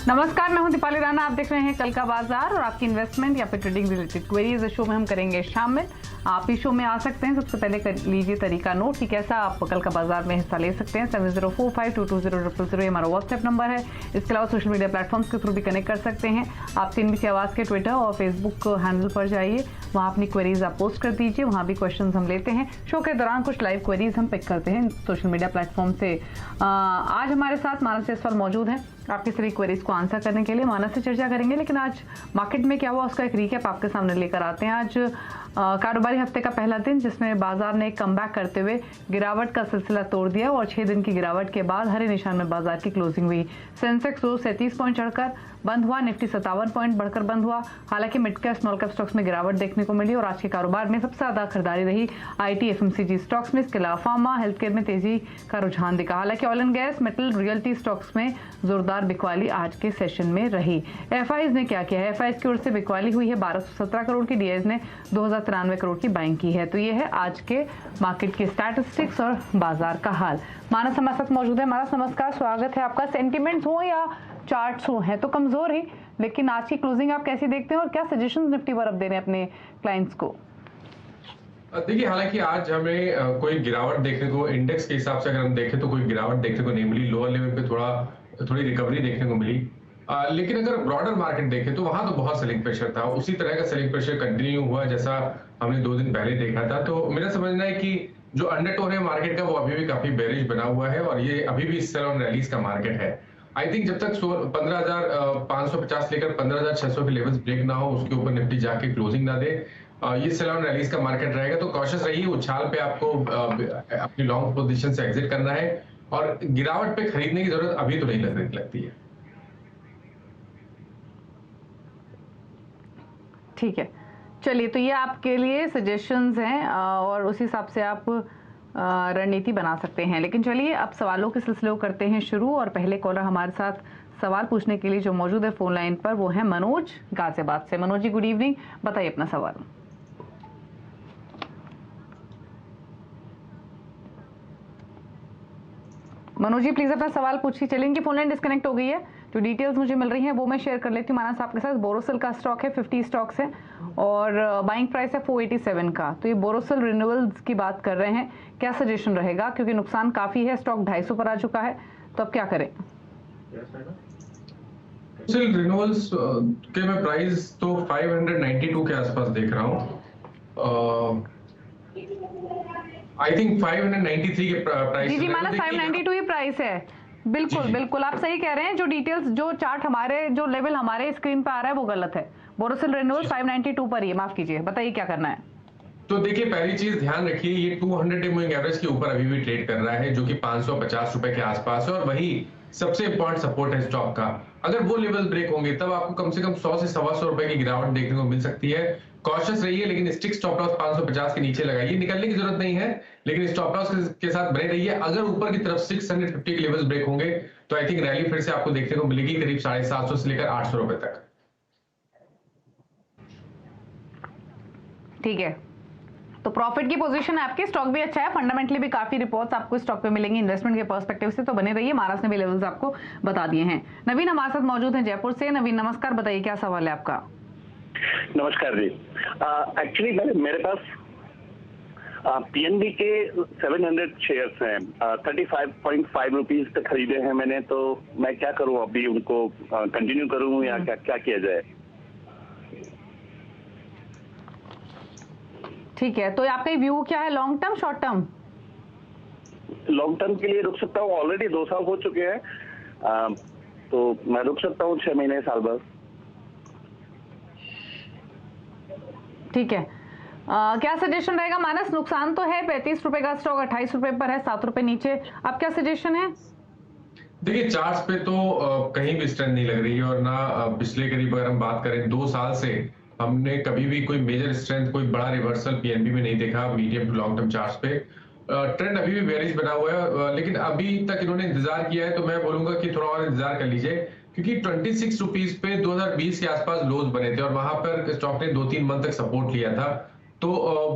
नमस्कार, मैं हूं दीपाली राणा। आप देख रहे हैं कल का बाजार और आपकी इन्वेस्टमेंट या फिर ट्रेडिंग रिलेटेड क्वेरीज शो में हम करेंगे शामिल। आप इस शो में आ सकते हैं। सबसे पहले कर लीजिए तरीका नोट कि कैसा आप कल का बाजार में हिस्सा ले सकते हैं। 7045220000 हमारा व्हाट्सएप नंबर है। इसके अलावा सोशल मीडिया प्लेटफॉर्म्स के थ्रू भी कनेक्ट कर सकते हैं। आप CNBC आवाज़ के ट्विटर और फेसबुक हैंडल पर जाइए, वहाँ अपनी क्वेरीज आप पोस्ट कर दीजिए, वहाँ भी क्वेश्चन हम लेते हैं। शो के दौरान कुछ लाइव क्वेरीज हम पिक करते हैं सोशल मीडिया प्लेटफॉर्म से। आज हमारे साथ मानस जयसवाल मौजूद हैं आपकी सभी क्वेरीज को आंसर करने के लिए। मानस से चर्चा करेंगे, लेकिन आज मार्केट में क्या हुआ उसका एक रीकैप आपके सामने लेकर आते हैं। आज कारोबारी हफ्ते का पहला दिन, जिसमें बाजार ने कमबैक करते हुए गिरावट का सिलसिला तोड़ दिया और 6 दिन की गिरावट के बाद हरे निशान में बाजार की क्लोजिंग हुई। सेंसेक्स 237 पॉइंट चढ़कर बंद हुआ, निफ्टी 57 पॉइंट बढ़कर बंद हुआ। हालांकि mid cap small cap stocks में गिरावट देखने को मिली और आज के कारोबार में सबसे ज्यादा खरीदारी रही IT FMCG स्टॉक्स में। इसके अलावा फार्मा हेल्थ केयर में तेजी का रुझान दिखा। हालांकि oil and gas, metal, realty stocks में जोरदार बिकवाली आज के सेशन में रही। FIs ने क्या किया है? FIs की ओर से बिकवाली हुई है 1217 करोड़ की। DIs ने 2093 करोड़ की बाइंग की है। तो ये है आज के मार्केट की स्टैटिस्टिक्स और बाजार का हाल। मानस हमारे साथ मौजूद है। मानस नमस्कार, स्वागत है आपका। सेंटिमेंट्स हो या चार्ट्स हो हैं तो कमजोर ही, लेकिन आज की क्लोजिंग आप कैसी देखते हैं और क्या सजेशंस निफ्टी पर अब दे रहे हैं अपने क्लाइंट्स को? देखिए, हालांकि आज हमें कोई गिरावट देखने को, इंडेक्स के हिसाब से अगर हम देखें तो कोई गिरावट देखने को नहीं मिली। लोअर लेवल पे थोड़ी रिकवरी देखने को मिली। लेकिन अगर ब्रॉडर मार्केट देखें तो वहां तो बहुत सेलिंग प्रेशर था। उसी तरह का सेलिंग प्रेशर कंटिन्यू हुआ जैसा हमने 2 दिन पहले देखा था। तो मेरा समझना है कि जो अंडरटोन है मार्केट का वो अभी भी काफी बेरिश बना हुआ है और ये अभी भी सेल ऑन रैलीज का मार्केट है। आई थिंक जब तक 15,550 लेकर 15,600 के लेवल्स ब्रेक ना हो, उसके ऊपर निफ्टी जाके क्लोजिंग ना दे, ये सेल ऑन रैलीज का मार्केट रहेगा। तो कॉशियस रहिए, उछाल पे आपको अपनी लॉन्ग पोजीशन से एग्जिट करना है और गिरावट पे खरीदने की जरूरत अभी तो नहीं लगती है। ठीक है, चलिए, तो ये आपके लिए सजेशंस हैं और उस हिसाब से आप रणनीति बना सकते हैं। लेकिन चलिए अब सवालों के सिलसिले को करते हैं शुरू। और पहले कॉलर हमारे साथ सवाल पूछने के लिए जो मौजूद है फोन लाइन पर, वो है मनोज गाजियाबाद से। मनोज जी, गुड इवनिंग, बताइए अपना सवाल। मनोज जी प्लीज अपना सवाल पूछिए। चलिए, इनकी फोन लाइन डिस्कनेक्ट हो गई है। जो डिटेल्स मुझे मिल रही हैं वो मैं शेयर कर लेती हूँ मानस आपके साथ। बोरोसिल का स्टॉक है, 50 स्टॉक्स है और बाइंग प्राइस है 487 का। तो ये बोरोसिल रिन्यूएबल्स की बात कर रहे हैं, क्या सजेशन रहेगा? क्योंकि नुकसान काफी है, स्टॉक 250 पर आ चुका है, तो अब क्या करें? बोरोसिल रिन्यूएबल्स के मैं प्राइस तो 592 के आसपास देख रहा हूँ। आई थिंक 593 के प्राइस। जी मानस, 592 ही प्राइस है। बिल्कुल आप सही कह रहे हैं। जो डिटेल्स, जो चार्ट हमारे, जो लेवल हमारे स्क्रीन पे आ रहा है वो गलत है। बोरोसिल रिन्यूअल 592 पर ही है, माफ कीजिए। बताइए क्या करना है? तो देखिए, पहली चीज ध्यान रखिए, ये 200 डे मूविंग एवरेज के ऊपर अभी भी ट्रेड कर रहा है, जो कि 550 रुपए के आसपास है और वही सबसे इंपॉर्टेंट सपोर्ट है स्टॉक का। अगर वो लेवल ब्रेक होंगे तब आपको कम से कम 100 से 125 रुपए की गिरावट देखने को मिल सकती है। कॉशियस रहिए, लेकिन स्टिक स्टॉप लॉस 550 के नीचे लगाइए। निकलने की जरूरत नहीं है, लेकिन स्टॉप लॉस के साथ बने रहिए। अगर ऊपर की तरफ 650 के लेवल्स ब्रेक होंगे तो आई थिंक रैली फिर से आपको देखने को मिलेगी करीब 750 से लेकर 800 रुपए तक। ठीक है, तो प्रॉफिट की पोजीशन है आपकी। स्टॉक भी अच्छा है, फंडामेंटली भी काफी रिपोर्ट्स आपको स्टॉक पे मिलेंगी इन्वेस्टमेंट के पर्सपेक्टिव से, तो बने रहिए। महाराज ने भी लेवल्स आपको बता दिए हैं। नवीन हमारे साथ मौजूद हैं जयपुर से। नवीन नमस्कार, बताइए क्या सवाल है आपका? नमस्कार जी। एक्चुअली मेरे पास PNB के 700 शेयर्स हैं, 35.5 रुपीज पे खरीदे हैं मैंने। तो मैं क्या करूं, अभी उनको कंटिन्यू करूं या क्या किया जाए? ठीक है, तो आपका व्यू क्या है? Long term, short term? Long term के लिए रुक सकता हूँ। ऑलरेडी 2 साल हो चुके हैं, तो मैं रुक सकता हूँ 6 महीने, साल भर। ठीक है, क्या सजेशन रहेगा मानस? नुकसान तो है, 35 रुपए का स्टॉक 28 रुपए पर है, 7 रुपए नीचे। अब क्या सजेशन है? देखिए, चार्ट्स पे तो कहीं भी स्ट्रेंथ नहीं लग रही है और ना पिछले करीब अगर हम बात करें 2 साल से हमने कभी भी कोई मेजर स्ट्रेंथ, कोई बड़ा रिवर्सल PNB में नहीं देखा medium to long term charts पे। ट्रेंड अभी भी बेरिश बना हुआ है, लेकिन अभी तक इन्होंने इंतजार किया है, तो मैं बोलूंगा कि थोड़ा और इंतजार कर लीजिए, क्योंकि 26 रुपीज पे 2020 के आसपास लोज बने थे और वहां पर स्टॉक ने 2-3 मंथ तक सपोर्ट लिया था। तो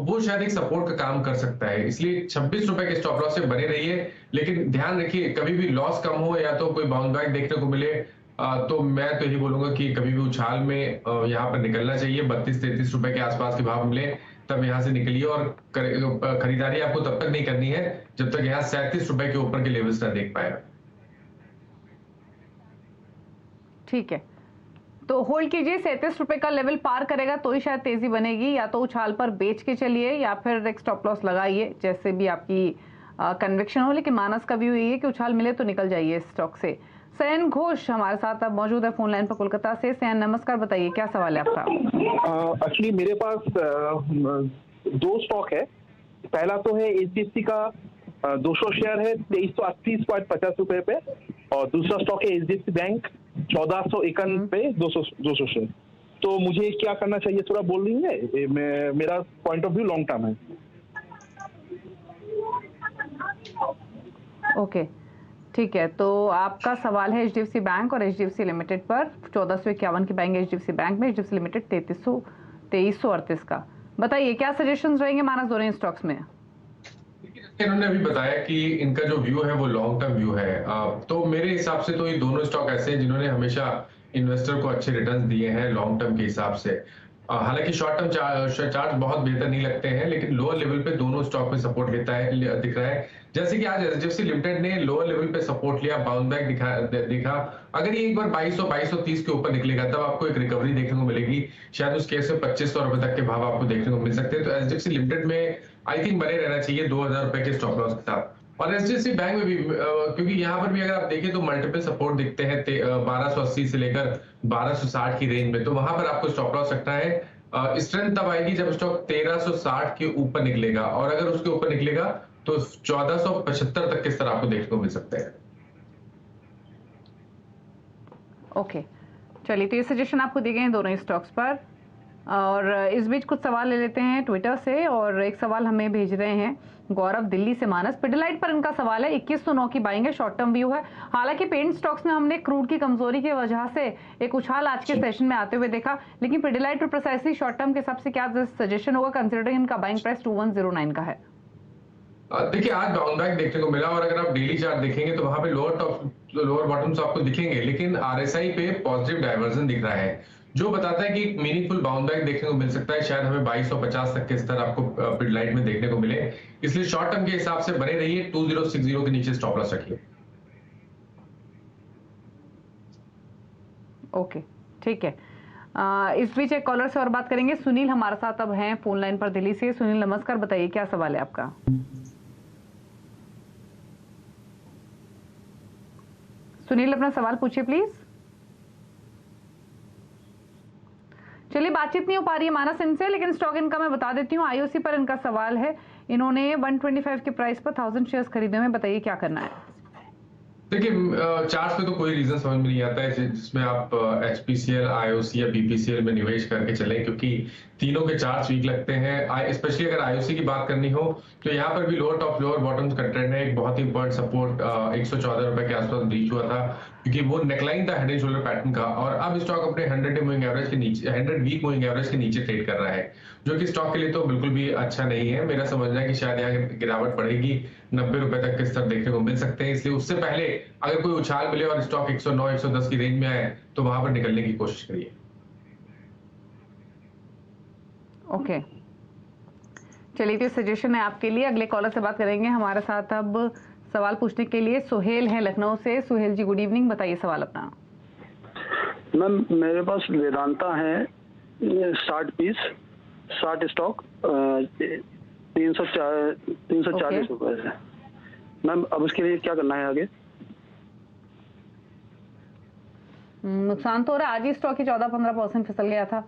वो शायद एक सपोर्ट का काम कर सकता है। इसलिए 26 रुपए के स्टॉप लॉस से बने रहिए, लेकिन ध्यान रखिए कभी भी लॉस कम हो या तो कोई बाउंस बैक देखने को मिले तो मैं तो यही बोलूंगा कि कभी भी उछाल में यहाँ पर निकलना चाहिए। 32-33 रुपए के आसपास के भाव मिले तब यहाँ से निकलिए, और खरीदारी आपको तब तक नहीं करनी है जब तक यहाँ 37 रुपए के ऊपर के लेवल्स ना देख पाए। ठीक है, तो होल्ड कीजिए। 37 रुपए का लेवल पार करेगा तो ही शायद तेजी बनेगी, या तो उछाल पर बेच के चलिए या फिर एक स्टॉप लॉस लगाइए, जैसे भी आपकी कन्विक्शन हो। लेकिन मानस का व्यू ये है कि उछाल मिले तो निकल जाइए इस स्टॉक से। सैन घोष हमारे साथ अब मौजूद है फोन लाइन पर कोलकाता से। सैन नमस्कार, बताइए क्या सवाल है आपका? एक्चुअली मेरे पास 2 स्टॉक है। पहला तो है एचडीएफसी का 200 शेयर है 2380.50 रुपए पे, और दूसरा स्टॉक है एचडीएफसी बैंक 1451 पे 200 शेयर। तो मुझे क्या करना चाहिए थोड़ा बोल रही है? मेरा point of view long term है। ओके, ठीक है, तो आपका सवाल है एचडीएफसी बैंक और एचडीएफसी लिमिटेड पर। 1451 की बाइंग एचडीएफसी बैंक में, एचडीएफसी लिमिटेड 2338 का। बताइए क्या सजेशंस रहेंगे मानस दोनों स्टॉक्स में? इन्होंने अभी बताया कि इनका जो व्यू है वो लॉन्ग टर्म व्यू है, तो मेरे हिसाब से तो ये दोनों स्टॉक ऐसे हैं जिन्होंने हमेशा इन्वेस्टर को अच्छे रिटर्न्स दिए हैं लॉन्ग टर्म के हिसाब से। हालांकि शॉर्ट टर्म चार्ट बहुत बेहतर नहीं लगते हैं, लेकिन लोअर लेवल पे दोनों स्टॉक में सपोर्ट दिख रहा है। जैसे कि आज एचडीएफसी लिमिटेड ने लोअर लेवल पे सपोर्ट लिया, बाउंस बैक दिखा। अगर ये एक बार 2200-2230 के ऊपर निकलेगा तब आपको एक रिकवरी देखने को मिलेगी। शायद उस केस में 2500 रुपए तक के भाव आपको देखने को मिल सकते हैं। तो एचडीएफसी लिमिटेड में आई थिंक बने रहना चाहिए 2000 रुपए के स्टॉप लॉस के साथ। और एचडीएफसी बैंक में भी क्योंकि यहाँ पर भी अगर आप देखें तो मल्टीपल सपोर्ट दिखते हैं 1280 से लेकर 1260 की रेंज में, तो वहां पर आपको स्टॉप लॉस रखना है। स्ट्रेंथ तब आएगी जब स्टॉक 1360 के ऊपर निकलेगा, और अगर उसके ऊपर निकलेगा तो 1475 तक के स्तर आपको देखने को मिल सकते हैं। ओके, चलिए, तो ये सजेशन आपको दिए गए हैं दोनों स्टॉक्स पर। और इस बीच कुछ सवाल ले लेते हैं ट्विटर से, और एक सवाल हमें भेज रहे हैं गौरव दिल्ली से मानस। पिडिलाइट पर इनका सवाल है, 2109 की बाइंग है, शॉर्ट टर्म व्यू है। हालांकि पेंट स्टॉक्स में हमने क्रूड की कमजोरी की वजह से एक उछाल आज के सेशन में आते हुए देखा, लेकिन पिडिलाइट पर प्रिसाइसली शॉर्ट टर्म के हिसाब से क्या सजेशन होगा, कंसिडरिंग इनका बाइंग प्राइस 2109 का है? देखिए आज बाउंस बैक देखने को मिला, और अगर आप डेली चार्ट देखेंगे तो वहां पे लोअर बॉटम्स आपको दिखेंगे, लेकिन आरएसआई पे पॉजिटिव डाइवर्जन दिख रहा है, जो बताता है कि एक मीनिंगफुल बाउंस बैक देखने को मिल सकता है। शायद हमें 2250 तक के स्तर आपको पिडिलाइट में देखने को मिले, इसलिए शॉर्ट टर्म के हिसाब से बने रहिए। 2060 के नीचे स्टॉप लॉस रखिए। ओके, ठीक है। इस बीच एक कॉलर से और बात करेंगे। सुनील हमारे साथ अब हैं फोन लाइन पर दिल्ली से। सुनील नमस्कार, बताइए क्या सवाल है आपका? सुनील अपना सवाल पूछिए प्लीज। चलिए, बातचीत नहीं हो पा रही है मानस इनसे, लेकिन स्टॉक इनका मैं बता देती हूँ। आईओसी पर इनका सवाल है, इन्होंने 125 के प्राइस पर 1000 शेयर्स खरीदे हुए। बताइए क्या करना है? देखिए चार्ट्स में तो कोई रीजन समझ में नहीं आता है जिसमें आप एचपीसीएल, आईओसी या बीपीसीएल में निवेश करके चलें, क्योंकि तीनों के चार्ट्स वीक लगते हैं। स्पेशली अगर आईओसी की बात करनी हो तो यहाँ पर भी लोअर टॉप लोअर बॉटम्स का ट्रेंड है। एक बहुत ही इंपॉर्टेंट सपोर्ट 114 रुपए के आसपास रीच हुआ था, क्योंकि वो नेकलाइन था हेड एंड शोल्डर पैटर्न का, और अब स्टॉक अपने 100 मूविंग एवरेज के नीचे, 100 वीक मूविंग एवरेज के नीचे ट्रेड कर रहा है, जो कि स्टॉक के लिए तो बिल्कुल भी अच्छा नहीं है। मेरा समझना है कि शायद यहाँ गिरावट पड़ेगी, 90 रुपए तक के स्तर देखने को मिल सकते हैं। इसलिए उससे पहले अगर कोई उछाल मिले और स्टॉक 109-110 की रेंज में आए तो वहां पर निकलने की कोशिश करिए। ओके, चलिए, तो सजेशन है आपके लिए। अगले कॉलर से बात करेंगे। हमारे साथ अब सवाल पूछने के लिए सुहेल है लखनऊ से। सुहेल जी, गुड इवनिंग, बताइए सवाल अपना। मैम मेरे पास वेदांता है 60 पीस, 60 स्टॉक 340 रुपए से। मैम अब उसके लिए क्या करना है आगे? नुकसान तो हो रहा है, आज ही स्टॉक की 14-15% फिसल गया था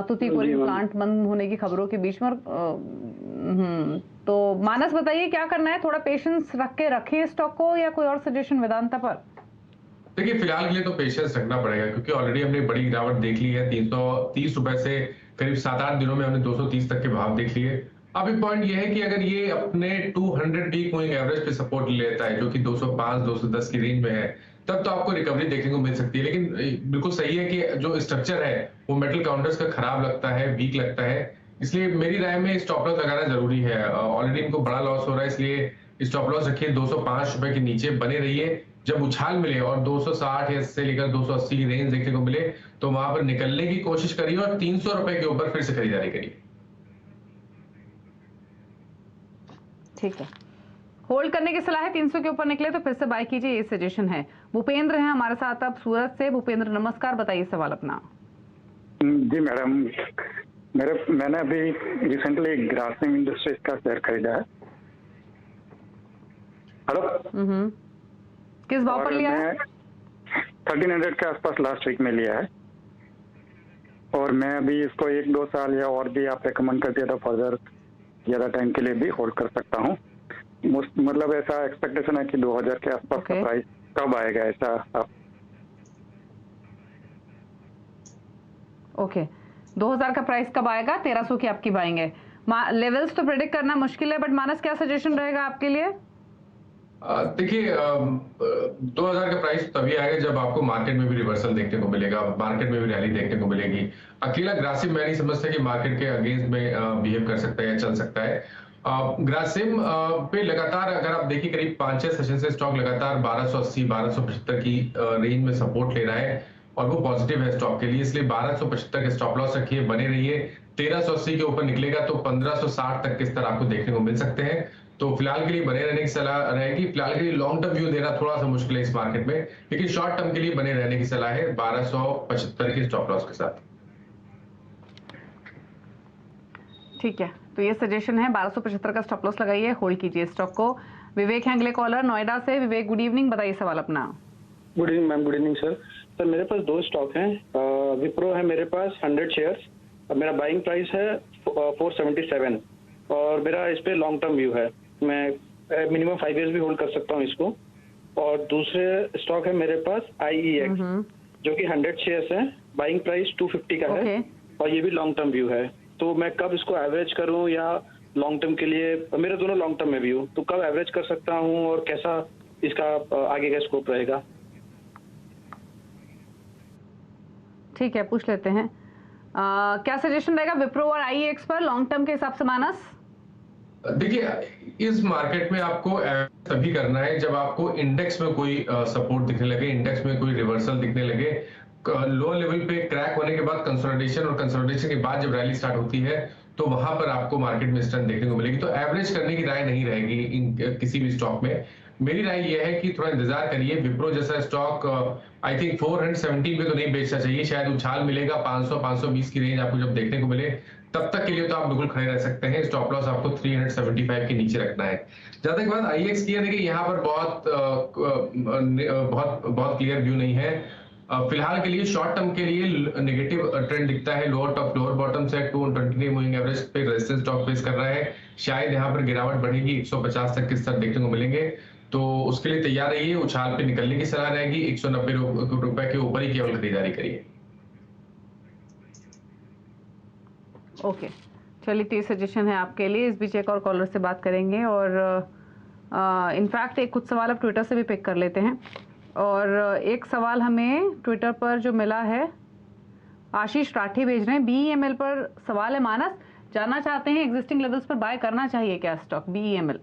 तुतीकोरिन प्लांट बंद होने की खबरों के बीच में। तो मानस बताइए क्या करना है? थोड़ा पेशेंस रख के रखें स्टॉक को, या कोई और सजेशन वेदांता पर? देखिए फिलहाल के लिए तो पेशेंस रखना पड़ेगा, क्योंकि ऑलरेडी हमने बड़ी गिरावट देख ली है। 330 रुपए से करीब 7-8 दिनों में हमने 230 तक के भाव देख लिए। अब एक पॉइंट ये है कि अगर ये अपने 200 वीक मूविंग एवरेज पे सपोर्ट लेता है, जो कि 205-210 की रेंज में है, तब तो आपको रिकवरी देखने को मिल सकती है। लेकिन बिल्कुल सही है कि जो स्ट्रक्चर है वो मेटल काउंटर्स का खराब लगता है, वीक लगता है, इसलिए मेरी राय में स्टॉप लॉस लगाना जरूरी है। ऑलरेडी इनको बड़ा लॉस हो रहा है, इसलिए स्टॉप लॉस रखिए 205 रुपए के नीचे, बने रहिए। जब उछाल मिले और 260 या से लेकर 280 की रेंज देखने को मिले तो वहां पर निकलने की कोशिश करिए और 300 रुपए के ऊपर फिर से खरीदारी करिए। ठीक है, होल्ड करने की सलाह है। 300 के ऊपर निकले तो फिर से बाय कीजिए, ये सजेशन है। भूपेंद्र हैं हमारे साथ अब सूरत से। भूपेंद्र नमस्कार, बताइए सवाल अपना। जी मैडम, मैंने अभी रिसेंटली ग्रासिम इंडस्ट्रीज का शेयर खरीदा है। हेलो, किस भाव पर लिया है? 1300 के आसपास लास्ट वीक में लिया है और मैं अभी इसको 1-2 साल या और भी आप रिकमेंड करते हैं तो फर्दर ज्यादा टाइम के लिए भी होल्ड कर सकता हूँ। मतलब ऐसा एक्सपेक्टेशन है कि 2000 के आसपास का प्राइस कब आएगा, ऐसा आप? ओके, 2000 का प्राइस कब आएगा? 1300 की आपकी बाइंग है। लेवल्स तो प्रेडिक्ट करना मुश्किल है, बट मानस क्या सजेशन रहेगा आपके लिए? देखिए 2000 का प्राइस तभी आएगा जब आपको मार्केट में भी रिवर्सल देखने को मिलेगा, मार्केट में भी रैली देखने को मिलेगी। अकेला ग्रासिम मैं नहीं समझता कि मार्केट के अगेंस्ट में बिहेव कर सकता है या चल सकता है। ग्रासिम पे लगातार अगर आप देखिए करीब 5-6 सेशन से स्टॉक लगातार 1280 1275 की रेंज में सपोर्ट ले रहा है और वो पॉजिटिव है स्टॉक के लिए, इसलिए 1275 के स्टॉप लॉस रखिए, बने रहिए। 1380 के ऊपर निकलेगा तो 1560 तक के स्तर आपको देखने को मिल सकते हैं। तो फिलहाल के लिए बने रहने की सलाह रहेगी। फिलहाल के लिए लॉन्ग टर्म व्यू देना थोड़ा सा मुश्किल है इस मार्केट में, लेकिन शॉर्ट टर्म के लिए बने रहने की सलाह है 1275 के स्टॉप लॉस के साथ। ठीक है, तो ये सजेशन है, 1275 का स्टॉप लॉस लगाइए, होल्ड कीजिए स्टॉक को। विवेक है अगले कॉलर नोएडा से। विवेक गुड इवनिंग, बताइए सवाल अपना। Good evening ma'am. Good evening sir. Sir मेरे पास 2 स्टॉक हैं। विप्रो है मेरे पास 100 शेयर्स, मेरा बाइंग प्राइस है 477 और मेरा इस पे लॉन्ग टर्म व्यू है, मैं मिनिमम 5 इयर्स भी होल्ड कर सकता हूँ इसको। और दूसरे स्टॉक है मेरे पास IEX जो कि 100 शेयर्स है, बाइंग प्राइस 250 का है और ये भी लॉन्ग टर्म व्यू है। तो मैं कब इसको एवरेज करूं या लॉन्ग टर्म के लिए, मेरा दोनों लॉन्ग टर्म में व्यू, तो कब एवरेज कर सकता हूं और कैसा इसका आगे का स्कोप रहेगा? ठीक है, पूछ लेते हैं। क्या सजेशन रहेगा विप्रो और IEX पर लॉन्ग टर्म के हिसाब से मानस? देखिए इस मार्केट में आपको तभी करना है जब आपको इंडेक्स में कोई सपोर्ट दिखने लगे, इंडेक्स में कोई रिवर्सल दिखने लगे, लोअर लेवल पे क्रैक होने के बाद कंसोलिडेशन और कंसोलिडेशन के बाद जब रैली स्टार्ट होती है तो वहां पर आपको मार्केट में स्ट्रेंथ देखने को मिलेगी। तो एवरेज करने की राय नहीं रहेगी इन किसी भी स्टॉक में। मेरी राय यह है कि थोड़ा इंतजार करिए। विप्रो जैसा स्टॉक आई थिंक 417 पे तो नहीं बेचना चाहिए, शायद उछाल मिलेगा 500-520 की रेंज आपको जब देखने को मिले, तब तक के लिए तो आप बिल्कुल खड़े रह सकते हैं। स्टॉप लॉस आपको 375 के नीचे रखना है। जहां तक बात IEX की है, देखिए यहाँ पर बहुत क्लियर व्यू नहीं है। फिलहाल के लिए शॉर्ट टर्म के लिए नेगेटिव ट्रेंड दिखता है, लोअर टॉप लोअर बॉटम से 220 मूविंग एवरेज पे रेजिस्टेंस स्टॉक फेस कर रहा है। शायद यहाँ पर गिरावट बढ़ेगी, 150 तक के स्तर देखने को मिलेंगे, तो उसके लिए तैयार रहिए। उछाल पे निकलने की सलाह रहेगी, 190 रुपए के ऊपर ही केवल खरीदारी करिए। ओके, चलिए, तो सजेशन है आपके लिए। इस बीच एक और कॉलर से बात करेंगे और इनफैक्ट एक कुछ सवाल अब ट्विटर से भी पिक कर लेते हैं। और एक सवाल हमें ट्विटर पर जो मिला है, आशीष राठी भेज रहे हैं। BEML पर सवाल है मानस, जानना चाहते हैं एग्जिस्टिंग लेवल्स पर बाय करना चाहिए क्या स्टॉक BEML?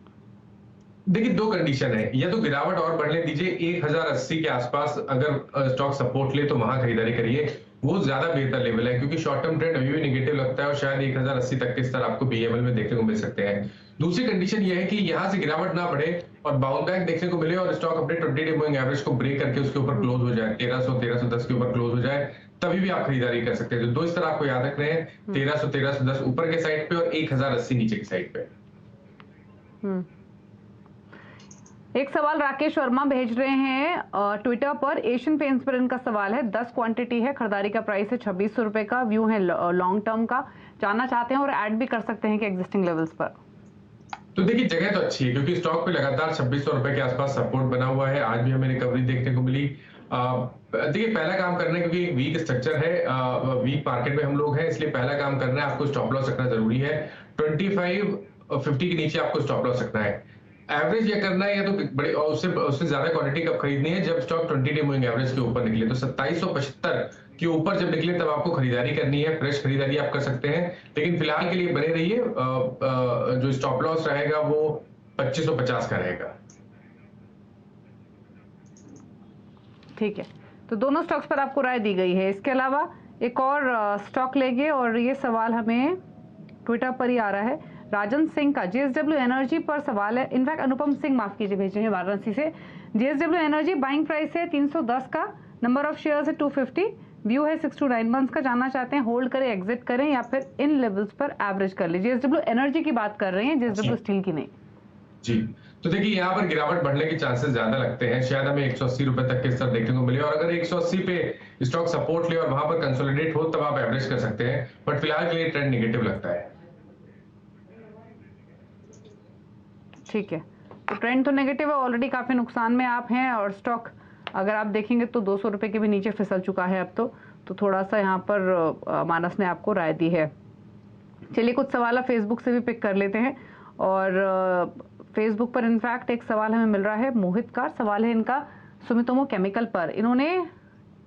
देखिए 2 कंडीशन है, या तो गिरावट और बढ़ने दीजिए, 1080 के आसपास अगर स्टॉक सपोर्ट ले तो वहां खरीदारी करिए, वो ज्यादा बेहतर लेवल है, क्योंकि शॉर्ट टर्म ट्रेंड अभी भी नेगेटिव लगता है और शायद 1080 तक के स्तर आपको BEML में देखने को मिल सकते हैं। दूसरी कंडीशन यह है कि यहां से गिरावट ना बढ़े और बाउंस बैक देखने को मिले और स्टॉक अपने 20 डे मूविंग एवरेज को ब्रेक करके उसके ऊपर क्लोज हो जाए, 1300-1310 के ऊपर क्लोज हो जाए, तभी भी आप खरीदारी कर सकते हैं। तो 2 स्तर आपको याद रखने हैं, 1300-1310 ऊपर के साइड पे और 1080 नीचे की साइड पे। एक सवाल राकेश वर्मा भेज रहे हैं ट्विटर पर। एशियन पेंट्स पर इनका सवाल है, 10 क्वांटिटी है, खरीदारी का प्राइस है 2600 रुपए का, व्यू है लॉन्ग टर्म का, जानना चाहते हैं और ऐड भी कर सकते हैं कि एग्जिस्टिंग लेवल्स पर। तो देखिए जगह तो अच्छी है, क्योंकि स्टॉक पे लगातार 2600 रुपए के आसपास सपोर्ट बना हुआ है, आज भी हमें रिकवरी देखने को मिली। देखिए पहला काम करना है, क्योंकि वीक स्ट्रक्चर है, वीक मार्केट में हम लोग हैं, इसलिए पहला काम करना है, आपको स्टॉप लॉस रखना जरूरी है। 2550 के नीचे आपको स्टॉप लॉस रखना है। एवरेज ये करना है या तो बड़ी और उससे ज्यादा क्वांटिटी कब खरीदनी है, जब स्टॉक 20 डे मूविंग एवरेज के ऊपर निकले। तो 2775 के ऊपर जब निकले तब आपको खरीदारी करनी है, फ्रेश खरीदारी आप कर सकते हैं, लेकिन फिलहाल के लिए बने रहिए। जो स्टॉप लॉस रहेगा वो 2550 का रहेगा। ठीक है, तो दोनों स्टॉक्स पर आपको राय दी गई है। इसके अलावा एक और स्टॉक लेंगे और ये सवाल हमें ट्विटर पर ही आ रहा है। राजन सिंह का जेएसडब्ल्यू एनर्जी पर सवाल है। इनफैक्ट अनुपम सिंह माफ कीजिए भेजे हैं वाराणसी से। जेएसडब्ल्यू एनर्जी बाइंग प्राइस है 310 का, नंबर ऑफ शेयर्स है 250, व्यू है 6 to 9 मंथ्स का। जानना चाहते हैं होल्ड करें, एग्जिट करें या फिर इन लेवल्स पर एवरेज कर लीजिए। जेएसडब्ल्यू एनर्जी की बात कर रहे हैं, जेएसडब्ल्यू स्टील की नहीं। जी, तो देखिए यहाँ पर गिरावट बढ़ने के चांसेस ज्यादा लगते हैं। शायद हमें 180 रुपए तक के स्तर देखने को मिले और अगर 180 पे स्टॉक सपोर्ट ले और वहां पर कंसोलिडेट हो तब आप एवरेज कर सकते हैं, बट फिलहाल के लिए ट्रेंड नेगेटिव लगता है। ठीक है, तो ट्रेंड तो नेगेटिव है, ऑलरेडी काफी नुकसान में आप हैं और स्टॉक अगर आप देखेंगे तो 200 रुपए के भी नीचे फिसल चुका है अब तो थोड़ा सा यहाँ पर मानस ने आपको राय दी है। चलिए कुछ सवाल फेसबुक से भी पिक कर लेते हैं और फेसबुक पर इनफैक्ट एक सवाल हमें मिल रहा है मोहित का। सवाल है इनका सुमितोमो केमिकल पर। इन्होंने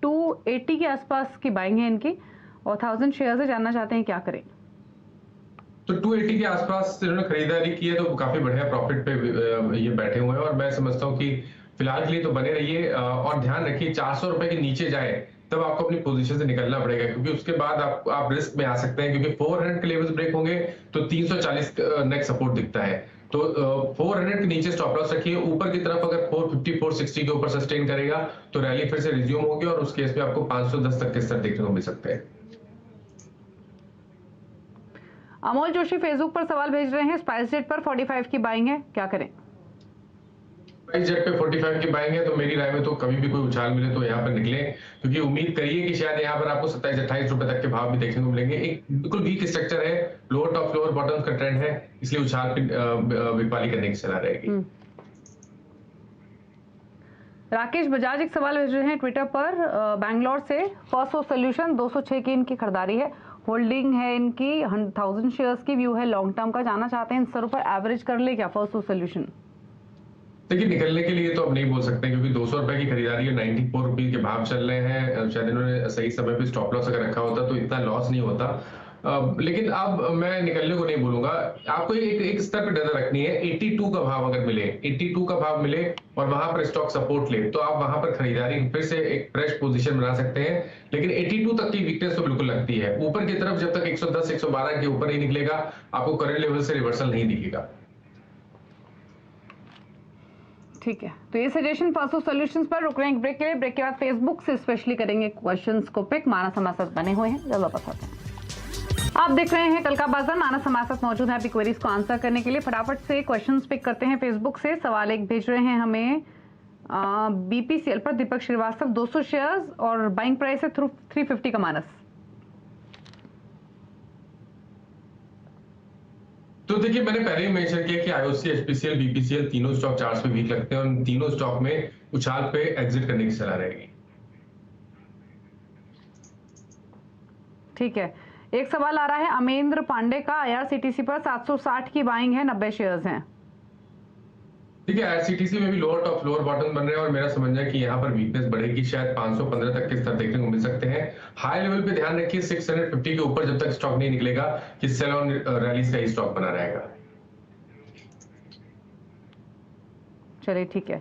280 के आसपास की बाइंग है इनकी और 1000 शेयर्स है। जानना चाहते हैं क्या करें। तो 280 के आसपास इन्होंने खरीदारी की है तो काफी बढ़िया प्रॉफिट पे ये बैठे हुए हैं और मैं समझता हूँ कि फिलहाल के लिए तो बने रहिए और ध्यान रखिए 400 रुपए के नीचे जाए तब आपको अपनी पोजीशन से निकलना पड़ेगा, क्योंकि उसके बाद आप रिस्क में आ सकते हैं, क्योंकि 400 के लेवल्स ब्रेक होंगे तो 340 नेक्स्ट सपोर्ट दिखता है। तो 400 के नीचे स्टॉप लॉस रखिए। ऊपर की तरफ अगर 450 460 के ऊपर सस्टेन करेगा तो रैली फिर से रिज्यूम होगी और उस केस में आपको 510 तक के स्तर देखने को मिल सकते हैं। अमोल जोशी फेसबुक पर सवाल भेज रहे हैं। स्पाइस जेट पर 45 की बाइंग है, क्या करें। स्पाइस जेट पे 45 की बाइंग है तो मेरी राय में तो कभी भी कोई उछाल मिले तो यहाँ पर निकले, क्योंकि उम्मीद करिए कि शायद यहाँ पर आपको 27-28 रुपए तक के भाव भी देखने को मिलेंगे। एक बिल्कुल वीक स्ट्रक्चर है, लोअर टॉप लोअर बॉटम का ट्रेंड है, इसलिए उछाल बिकवाली करने की सलाह रहेगी। राकेश बजाज एक सवाल भेज रहे हैं ट्विटर पर बैंगलोर से। फर्स्ट सोल्यूशन 206 की इनकी खरीदारी है, होल्डिंग है इनकी 1000 शेयर्स की, व्यू है लॉन्ग टर्म का। जाना चाहते हैं इन स्तरों पर एवरेज कर ले क्या फर्स्ट सोल्यूशन। देखिए निकलने के लिए तो अब नहीं बोल सकते, क्योंकि 200 रुपए की खरीदारी है, 94 रुपीज के भाव चल रहे हैं। शायद इन्होंने सही समय पे स्टॉप लॉस अगर रखा होता तो इतना लॉस नहीं होता। लेकिन अब मैं निकलने को नहीं बोलूंगा। आपको एक स्तर पे नजर रखनी है। 82 का भाव अगर मिले, 82 का भाव मिले और वहां पर स्टॉक सपोर्ट ले तो आप वहां पर खरीदारी फिर से एक फ्रेश पोजीशन बना सकते हैं। लेकिन 82 तक की वीकनेस तो बिल्कुल लगती है। ऊपर की तरफ जब तक 110 112 के ऊपर ही निकलेगा आपको करंट लेवल से रिवर्सल नहीं दिखेगा। ठीक है, तो ये सजेशन फर्स्ट सॉल्यूशंस पर। रुक रहे हैं एक ब्रेक के लिए। ब्रेक के बाद फेसबुक से स्पेशली करेंगे क्वेश्चंस को पिक। मानस हमारे साथ बने हुए हैं, जल्द वापस आते हैं। आप देख रहे हैं कल का बाजार। मानस हमारे साथ मौजूद है आपकी क्वेरीज को आंसर करने के लिए। फटाफट से क्वेश्चंस पिक करते हैं फेसबुक से। सवाल एक भेज रहे हैं हमें बीपीसीएल पर दीपक श्रीवास्तव, 200 शेयर्स और बाइंग प्राइस है 350 का। मानस तो देखिए मैंने पहले ही मेंशन किया कि आईओसी, एचपीसीएल, बीपीसीएल तीनों स्टॉक चार्ट्स पे वीक लगते हैं और उन तीनों स्टॉक में उछाल पे एग्जिट करने की सलाह रहेगी। ठीक है, एक सवाल आ रहा है अमेंद्र पांडे का। आईआरसीटीसी पर 760 की बाइंग है, 90 शेयर्स हैं। ठीक है, आईआरसीटीसी में भी लोअर टॉप लोअर बॉटम बन रहे हैं और मेरा समझना है कि यहाँ पर वीकनेस बढ़ेगी। शायद 515 तक के स्तर देखने को मिल सकते हैं। हाई लेवल पे ध्यान रखिए 650 के ऊपर जब तक स्टॉक नहीं निकलेगा कि सेल ऑन रैलीज का ही स्टॉक बना रहेगा। चलिए ठीक है,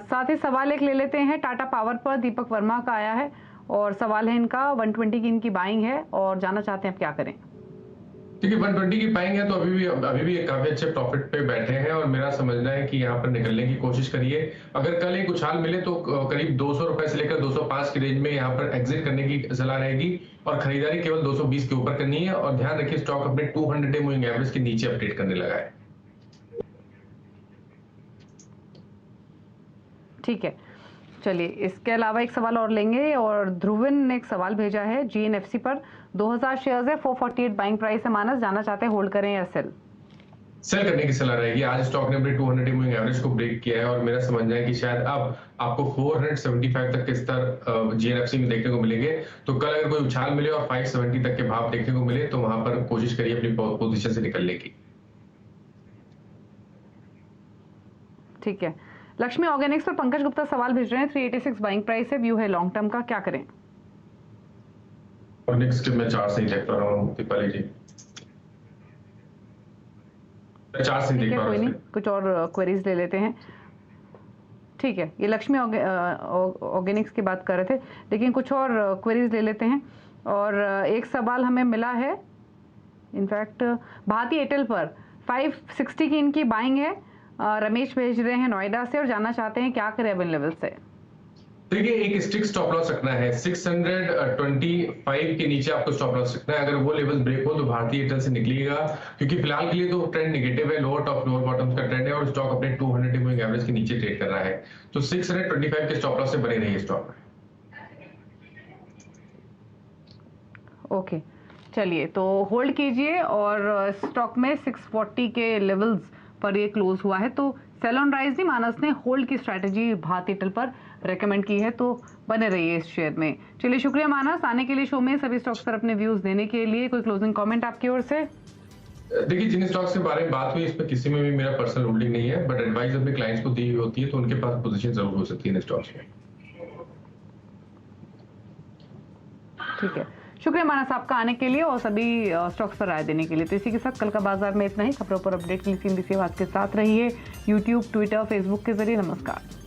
साथ ही सवाल एक ले लेते हैं टाटा पावर पर। दीपक वर्मा का आया है और सवाल है इनका 120 की इनकी बाइंग है और जानना चाहते हैं आप क्या करें। ठीक है, 120 की पाएंगे तो अभी भी काफी अच्छे प्रॉफिट पे बैठे हैं और मेरा समझना है कि यहाँ पर निकलने की कोशिश करिए। अगर कल एक उछाल मिले तो करीब 200 रुपए से लेकर 205 की रेंज में यहाँ पर एग्जिट करने की सलाह रहेगी और खरीदारी केवल 220 के ऊपर करनी है। और ध्यान रखिए स्टॉक अपने 200 डे मूविंग एवरेज के नीचे अपडेट करने लगा है। ठीक है, चलिए इसके अलावा एक सवाल और लेंगे और ध्रुविन ने एक सवाल भेजा है जीएनएफसी पर। 2000 शेयर्स है, 448 बाइंग प्राइस है। मानस जानना चाहते हैं होल्ड करें या सेल। सेल करने की सलाह रहेगी। आज स्टॉक ने अपने 200 डे मूविंग एवरेज को ब्रेक किया है और मेरा समझना है कि शायद अब आपको 475 तक के स्तर जीएनएफसी में देखने को मिलेंगे। तो कल अगर कोई उछाल मिले और 570 तक के भाव देखने को मिले तो वहां पर कोशिश करिए अपनी पोजीशन से निकलने की। ठीक है, लक्ष्मी ऑर्गेनिक्स पर पंकज गुप्ता सवाल भेज रहे हैं। 386 बाइंग प्राइस है, व्यू है लॉन्ग टर्म का, क्या करें। ऑर्गेनिक्स के मैं चार्ट से ही देख पा रहा हूँ दीपाली जी। 4 से ठीक देख है, पा कोई रहा नहीं, हूँ। कुछ और क्वेरीज ले लेते हैं। ठीक है, ये लक्ष्मी ऑर्गेनिक्स की बात कर रहे थे, लेकिन कुछ और क्वेरीज ले लेते हैं। और एक सवाल हमें मिला है, इनफैक्ट भारती एयरटेल पर 560 की इनकी बाइंग है। रमेश भेज रहे हैं नोएडा से और जानना चाहते हैं क्या करें अब इन लेवल से। देखिए, एक स्ट्रिक्ट स्टॉप लॉस रखना है 625 के नीचे आपको स्टॉप लॉस रखना है। अगर वो लेवल ब्रेक हो तो भारतीय एयरटेल से निकलिएगा, क्योंकि फिलहाल के लिए तो ट्रेंड नेगेटिव है, लोअर टॉप लोअर बॉटम का ट्रेंड है और स्टॉक अपने 200 मूविंग एवरेज के नीचे ट्रेड कर रहा है। तो 625 के स्टॉप लॉस से बने रहिए स्टॉक में। ओके, चलिए तो होल्ड कीजिए। और स्टॉक में 640 के लेवल्स पर ये क्लोज हुआ है, तो सेल ऑन राइज नहीं, मानस ने होल्ड की स्ट्रैटेजी भारती एयरटेल पर रेकमेंड की है, तो बने रहिए इस शेयर में। चलिए, शुक्रिया मानस आने के लिए शो में, सभी स्टॉक्स पर अपने व्यूज देने के लिए। कोई क्लोजिंग कमेंट आपकी ओर से? देखिए, जिन स्टॉक्स के बारे में बात हुई इसमें किसी में भी मेरा पर्सनल होल्डिंग नहीं है, बट एडवाइस अपने क्लाइंट्स को दी हुई होती है, तो उनके पास पोजीशन जरूर हो सकती है इन स्टॉक्स में। ठीक है, शुक्रिया मानस आपका आने के लिए और सभी स्टॉक्स पर राय देने के लिए। तो इसी के साथ कल का बाजार में इतना ही। खबरों पर अपडेट के लिए CNBC आवाज के साथ रहिए, यूट्यूब, ट्विटर, फेसबुक के जरिए। नमस्कार।